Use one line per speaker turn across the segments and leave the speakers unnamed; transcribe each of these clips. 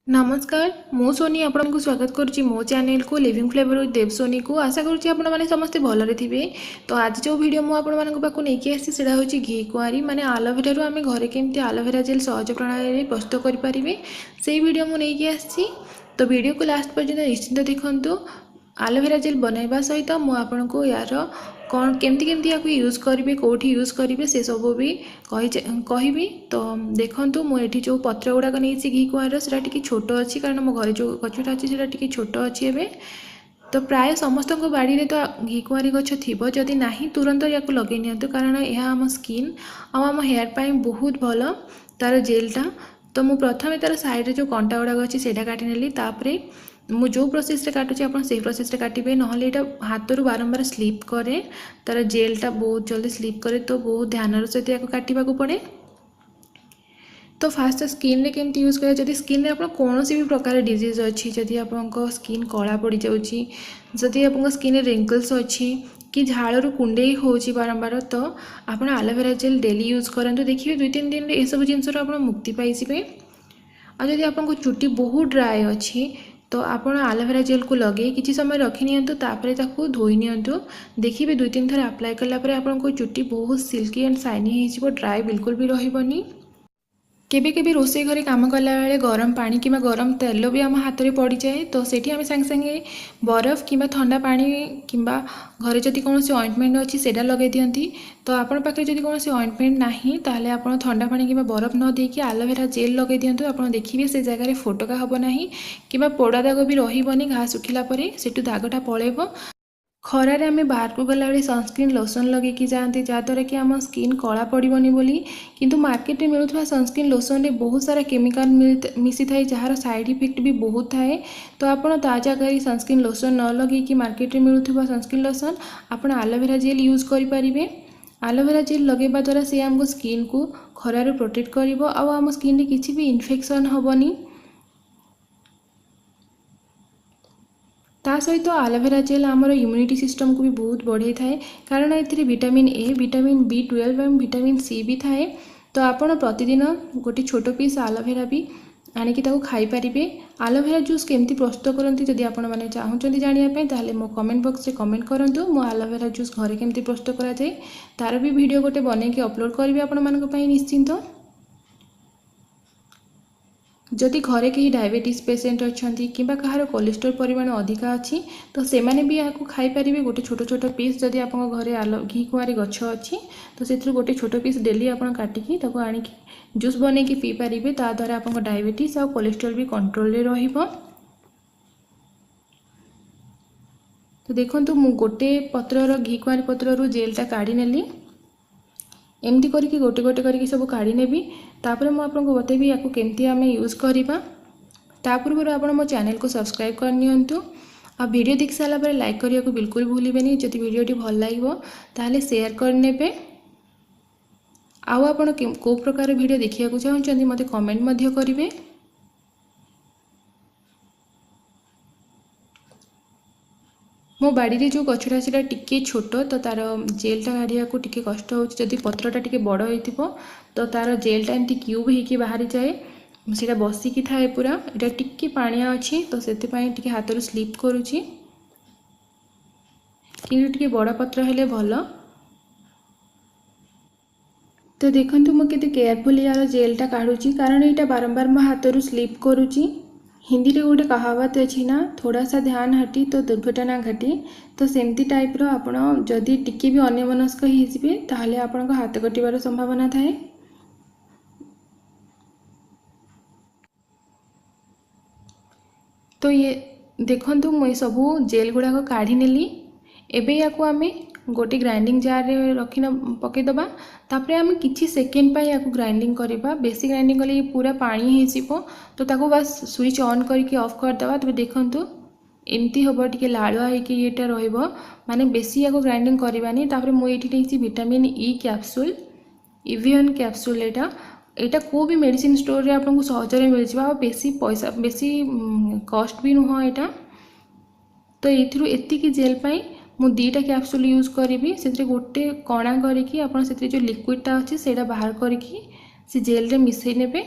नमस्कार मु सोनी आपको स्वागत करुच्ची मो चैनल को लिविंग फ्लेवर विथ देव सोनी को आशा करुच्ची आपण मैंने समस्ते भलरे थे। तो आज जो वीडियो मुझे पाक नहीं आसी से घी कुआरी माने आलोवेरा आम घरे केमती आलोवेरा जेल सहज प्रणाली प्रस्तुत करें से वीडियो मुझे आसी। तो वीडियो को लास्ट पर्यंत निश्चिंत देखूँ। आलोवेरा जेल बनैबा सहित मुझको यार कौन केमती केमती या यूज करेंगे कौटी यूज करेंगे से सब भी कहि। तो देखूँ मुझे जो पत्र गुड़ाक नहीं घी कुआर से छोट अच्छी कारण मो घर जो गछटा अच्छी से छोट अच्छी एवं। तो प्राय समस्त बाड़ी में तो घी कुआरी गछ थी जदि ना तुरंत या लगे नियंतु कारण यह आम स्किन आम हेयर पाई बहुत भल तार जेलटा। तो मु प्रथम तार साइड जो कंटा गुड़ाक अच्छी से काटी नेली मु जो प्रोसेस रे काटुची आपण से प्रोसेस रे काटिबे नहले एटा हाथ रु बारंबार स्लिप करे तार जेलटा बहुत जल्दी स्लिप करे। तो बहुत ध्यान सहित या काटिबा को पड़े। तो फास्ट स्किन रे केमती यूज करे जदि स्किन रे आपण कोनोसी भी प्रकार डिजीज अछि जदि आपनको स्किन कला पड़ी जाउची जदि आपनको स्किन रे रिंकल्स अछि कि झाड़ रु कुंडे होउची बारंबार तो आपण एलोवेरा जेल डेली यूज करंतु देखिबे 2-3 दिन रे ए सब जिंस रो आपण मुक्ति पाई जिबे। आ जदि आपनको चुट्टी बहुत ड्राई अछि तो आपण एलोवेरा जेल को लगे किसी समय रखी नियंतु तापरे ताकू धोई नियंतु देखिए 2-3 थर अप्लाई कला परे आपनको चुट्टी बहुत सिल्की एंड शाइनी हो ड्राई बिल्कुल भी रहिबनी। केबे केबे रोसे घरे काम कला बेले गरम पानी कि गरम तेल भी आम हाथ में पड़ जाए तो सेठी आम सांगे सांगे बरफ कि ठंडा पानी कि घरे जदि कौन ऑइंटमेंट अच्छी से लगे दिंती। तो आपण पाखे जदि कौन ऑइंटमेंट नहीं ताहले आपण ठंडा पानी कि बरफ न देकी एलोवेरा जेल लगे दिंतु आप देखिए से जगह फोटका हम ना कि पोड़ा दाग भी रही घा सुखिला से दागटा पलैब। खरार आम बाहर को गला बेले सनस्क्रीन लोशन लगे जाती जहाँद्वारा कि आम स्किन कला पड़ोनी बोली किंतु मार्केट में मिलूवा सनस्क्रीन लोशन रे बहुत सारा केमिकल मिसी थाए जार साइड इफेक्ट भी बहुत थाए। तो आपड़ ता जगह सनस्क्रीन लोशन न लगे मार्केट में मिलूवा सनस्क्रीन लोशन आप एलोवेरा जेल यूज करेंगे। एलोवेरा जेल लगेवा द्वारा से आमको स्किन को खरार प्रोटेक्ट कर आम स्किन रे किसी भी इन्फेक्शन हेनी। ता सहित एलोवेरा जेल आमर इम्यूनिटी सिस्टम को भी बहुत बढ़ाई थाए कारण A vitamin A vitamin B12 और विटामिन C भी थाए। तो आपण प्रतिदिन गोटे छोट पीस एलोवेरा भी आणिकी खाई पारिबे। एलोवेरा जूस केमती प्रस्तुत करती जदि आपण मैंने चाहते जानापी ताहले मो कमेंट बॉक्स रे कमेंट करूँ। मो एलोवेरा जूस घरे केमती प्रस्तुत करा जाए तार भी वीडियो गोटे बनैकी अपलोड करी आपण मानक पई निश्चिंत। जदि घरे कहीं डायबिटीज पेसेंट अच्छा कि कहार कोलेस्ट्रोल परिमाण अधिका अच्छी तो से भी यहाँ खाई पारे गोटे छोट छोट पीस जदि आप घरे घी कुआरी गछ अच्छी तो से गोटे छोट पीस डेली आप काटिकी आणिकी जूस बनैकी पी पारे ताद्वारा आप डायबिटीज और कोलेस्ट्रोल भी कंट्रोल रहिबो। तो देखो मु गोटे पत्रर घी कुआरी पत्रर जेलटा काढ़ी नेली एमती करके गोटे गोटे करके सब काढ़ी नेबी। तापर मु आपको बतेबी या केमती आम यूज करवा। ता पूर्व आप मो चैनल को सब्सक्राइब करनियंतु आ वीडियो देख सारा पर लाइक करने को बिल्कुल भूलिबेनी। जदि वीडियोटी भल लगे ताहले शेयर करने आपण को प्रकार वीडियो देखिया चाहते मते कमेंट मध्य करिवे। मो बाड़ी रे जो गछटा से टिके छोट तो तार जेलटा काढ़िया को टिके कष्ट हो जदि पत्रटा टिके बड़ हो तो तार जेलटा एमती क्यूब होके बाहरी जाए सीटा बसिकी थाए पूरा एटा टिके पानिया अच्छी तो से टिके हाथ रू स्लीप करुच्ची कि टिके बड़ पत्र हेले भल। तो देखो मुझे केयरफुल यार जेलटा काढ़ुची कारण यहाँ बारंबार मो हाथ रू स्लीप करुच्ची। हिंदी रे गोटे कहावत अच्छी ना थोड़ा सा ध्यान हटी तो दुर्घटना घटी। तो सेमती टाइप रो आपण जदि टिके भी अन्यमनस्क होइजिबे ताहले आपनको हाथ कटिबार संभावना थाए। तो ये देखंतु मैं सबू जेल गुड़ाक काढ़ी नेली एबे याकू आमे गोटे ग्राइंडिंग जार रे रखिना पकेदबा तापरे आम किछि सेकेंड पाई याकू ग्राइंडिंग करबा। बेसी ग्राइंडिंग कले पूरा पानी हे जिवो तो ताकू बस स्विच ऑन करके ऑफ कर दबा। तबे देखंतु एमती होबो टिके लाळुआ हे कि एटा रहइबो माने बेसी याकू ग्राइंडिंग करबानी। तापरे मु एठी देछि विटामिन ई कैप्सूल इवियन कैप्सूल एटा को भी मेडिसिन स्टोर रे आपको सहज रे मिल जिवो बेसी पैसा बेसी कॉस्ट भी नुह एटा। तो एथिरु एतिकी जेल पाई मु 2टा कैप्सूल यूज करी से गोटे कणा करके आप जो लिक्विडटा अच्छी से बाहर करके से जेल रे मिसई नेबे।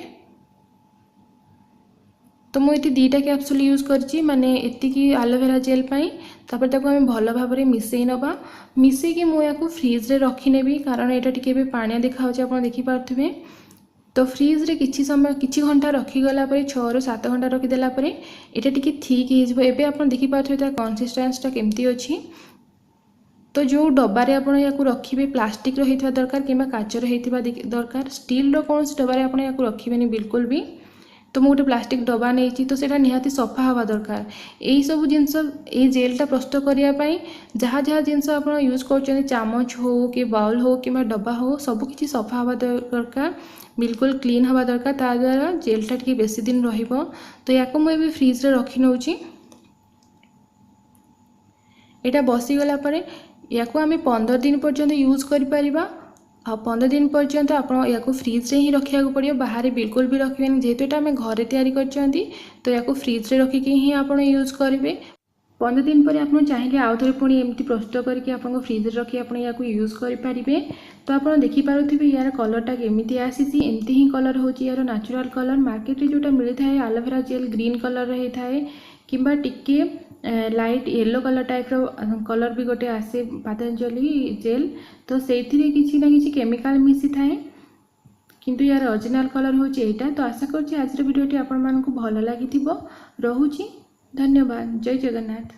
तो तो मुझे 2टा कैप्सूल यूज करची माने एतिकी एलोवेरा जेल पाई तापर ताको आम भल भाव में मिसई नबा मिसईकी मुझे फ्रिज रे रखी नेबी कारण यहाँ टिके भी पानिया देखा आप देखिपे। तो फ्रिज रे किछि समय किछि घंटा रखीगला 6 ରୁ 7 घंटा रखीदेला यहाँ टिके ठीक होबे आप देखिपे तार कंसिस्टेंसटा केमती अच्छी। तो जो डब्बारे आप रखिए प्लास्टिक रही दरकार कि काचर होता दरकार स्टील कौन डब्बारे आप रखिए बिल्कुल भी। तो मुझे प्लास्टिक डब्बा नहीं तो सेटा निहाती सफा हवा दरकार यही सब जिनस ये जेलटा प्रस्तुत करने जहाँ जहाँ जिनस आप यूज कर चामच हो कि बाउल हो कि डब्बा हो सबकि सफा हवा दरकार बिल्कुल क्लीन हवा दरकार ता द्वारा जेलटा टी बेसी दिन रहिबो। तो या मुझे फ्रिज रे रखी नौची यहाँ बसीगला या आम 15 दिन पर्यंत यूज करिपरिबा। 15 दिन पर्यंत आप फ्रिज रे ही रखा पड़ो बाहर बिल्कुल भी रखिए जेहेतु यहाँ आम घरे तैयारी करछंती तो या फ्रिज रे रखिकी ही आप यूज करेंगे। 15 दिन पर आप चाहिए आउ थे पुणी एमती प्रस्तुत करके आप फ्रिज रे रखी आप यूज करेंगे। तो आप देखिपे यार कलरटा केमी आसी एमती ही कलर हो यार नेचुरल कलर मार्केट रे जोटा मिलता है एलोवेरा जेल ग्रीन कलर होता है कि टिके लाइट येलो कलर टाइप रो कलर भी गोटे आसे पतंजलि जेल तो से किसी ना किसी केमिकल मिसी थाए किंतु यार ओरिजिनल कलर होची एटा। तो आशा करछि आज वीडियोटी आपण मानकु भल लागिथिबो। रहुछि धन्यवाद। जय जगन्नाथ।